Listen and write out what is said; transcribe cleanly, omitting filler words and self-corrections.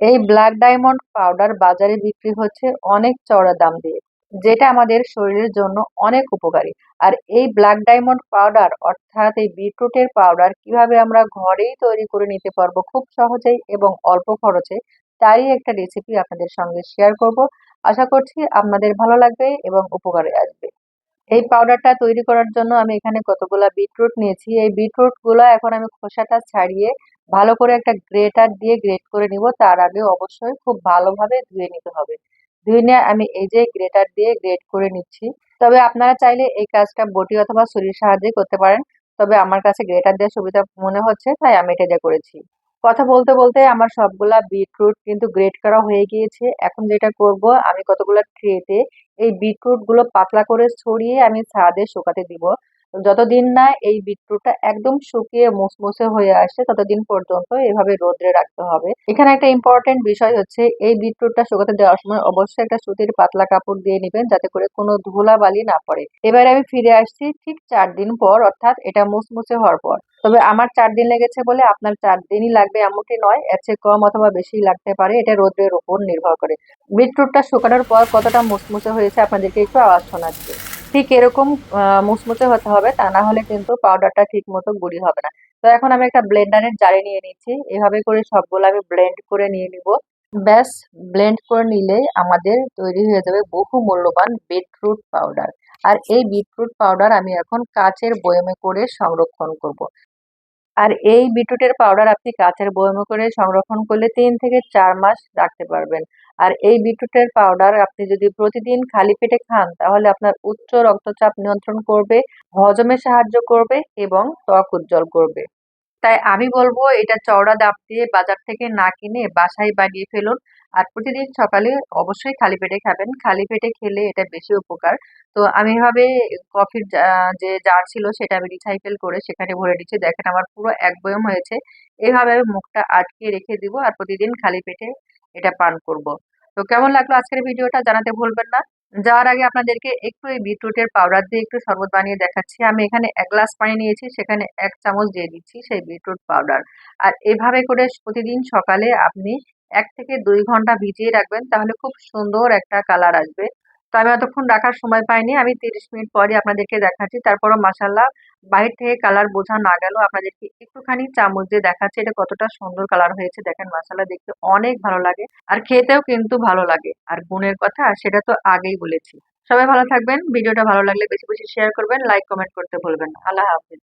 এই black diamond powder বাজারে বিক্রি হচ্ছে অনেক চড়া দাম দিয়ে, যেটা আমাদের শরীরের জন্য অনেক উপকারী। আর এই ব্ল্যাক ডায়মন্ড পাউডার অর্থাৎ এই বিটরুটের পাউডার কিভাবে আমরা ঘরেই তৈরি করে নিতে পারবো খুব সহজেই এবং অল্প খরচে, তারই একটা রেসিপি আপনাদের সঙ্গে শেয়ার করব। আশা করছি আপনাদের ভালো লাগবে এবং উপকারে আসবে। এই পাউডারটা তৈরি করার জন্য আমি এখানে কতগুলা বিটরুট নিয়েছি। এই বিটরুট গুলা এখন আমি খোসাটা ছাড়িয়ে ভালো করে একটা গ্রেটার দিয়ে গ্রেট করে নিব। তার আগে অবশ্যই খুব ভালোভাবে ধুয়ে নিতে হবে। ধুয়ে নিয়ে আমি এই যে গ্রেটার দিয়ে গ্রেট করে নিচ্ছি। তবে আপনারা চাইলে এই কাজটা বটি অথবা ছুরির সাহায্যে করতে পারেন। তবে আমার কাছে গ্রেটার দিয়ে সুবিধা মনে হচ্ছে, তাই আমি এটা দিয়ে করেছি। কথা বলতে বলতে আমার সবগুলা বিটরুট কিন্তু গ্রেট করা হয়ে গিয়েছে। এখন যেটা করব, আমি কতগুলো ট্রেতে এই বিটরুট গুলো পাতলা করে ছড়িয়ে আমি ছাদে শুকাতে দিব। যতদিন না এই বিটরুটটা একদম শুকিয়ে মুসমুসে হয়ে আসে ততদিন পর্যন্ত এভাবে রোদ্রে রাখতে হবে। এখানে একটা ইম্পর্টেন্ট বিষয় হচ্ছে, এই বিটরুটটা শুকাতে দেওয়ার সময় অবশ্যই একটা সুতির পাতলা কাপড় দিয়ে নেবেন যাতে করে কোনো ধুলাবালি না পড়ে। এবারে আমি ফিরে আসছি ঠিক 4 দিন পর, অর্থাৎ এটা মুসমুসে হওয়ার পর। তবে আমার 4 দিন লেগেছে বলে আপনার 4 দিনই লাগবে এমনটি নয়, এর চেয়ে কম অথবা বেশি লাগতে পারে, এটা রোদ্রের উপর নির্ভর করে। বিটরুটটা শুকানোর পর কতটা মুচমুচে হয়েছে আপনাদেরকে একটু আওয়াজ শোনাচ্ছি। ঠিক এরকম মুচমুচে হতে হবে, তা না হলে কিন্তু পাউডারটা ঠিক মতো গুঁড়ি হবে না। তো এখন আমি একটা ব্লেন্ডারের জারে নিয়ে নিচ্ছি। এভাবে করে সবগুলো আমি ব্লেন্ড করে নিয়ে নিব। ব্যাস, ব্লেন্ড করে নিলে আমাদের তৈরি হয়ে যাবে বহু মূল্যবান বিটরুট পাউডার। আর এই বিটরুট পাউডার আমি এখন কাচের বয়মে করে সংরক্ষণ করব। আর এই বিটরুটের পাউডার আপনি কাচের বয়মে করে সংরক্ষণ করলে 3 থেকে 4 মাস রাখতে পারবেন। আর এই বিটরুটের পাউডার আপনি যদি প্রতিদিন খালি পেটে খান তাহলে আপনার উচ্চ রক্তচাপ নিয়ন্ত্রণ করবে, হজমে সাহায্য করবে এবং ত্বক উজ্জ্বল করবে। তাই আমি বলবো এটা চওড়া দাম দিয়ে বাজার থেকে না কিনে বাসায় বানিয়ে ফেলুন। আর প্রতিদিন সকালে অবশ্যই খালি পেটে খাবেন। খালি পেটে খেলে এটা বেশি উপকার। তো আমি এভাবে কফির যে জার ছিল সেটা আমি রিসাইকেল করে সেখানে ভরে দিচ্ছি। দেখেন আমার পুরো এক বয়ম হয়েছে। এভাবে আমি মুখটা আটকে রেখে দিব আর প্রতিদিন খালি পেটে এটা পান করব। তো কেমন লাগলো আজকের ভিডিওটা জানাতে ভুলবেন না। যাওয়ার আগে আপনাদেরকে একটু এই বিটরুটের পাউডার দিয়ে একটু শরবত বানিয়ে দেখাচ্ছি। আমি এখানে 1 গ্লাস পানি নিয়েছি, সেখানে 1 চামচ দিয়ে দিচ্ছি সেই বিটরুট পাউডার। আর এভাবে করে প্রতিদিন সকালে আপনি 1 থেকে 2 ঘন্টা ভিজিয়ে রাখবেন, তাহলে খুব সুন্দর একটা কালার আসবে। তো আমি অতক্ষণ রাখার সময় পাইনি, আমি 30 মিনিট পরে আপনাদেরকে দেখাচ্ছি। তারপরও মাসাল্লাহ, বাহির থেকে কালার বোঝা না গেল আপনাদেরকে একটুখানি চামচ দিয়ে দেখাচ্ছি এটা কতটা সুন্দর কালার হয়েছে। দেখেন মাসাল্লাহ, দেখতে অনেক ভালো লাগে আর খেতেও কিন্তু ভালো লাগে। আর গুণের কথা সেটা তো আগেই বলেছি। সবাই ভালো থাকবেন। ভিডিওটা ভালো লাগলে বেশি বেশি শেয়ার করবেন, লাইক কমেন্ট করতে ভুলবেন না। আল্লাহ হাফিজ।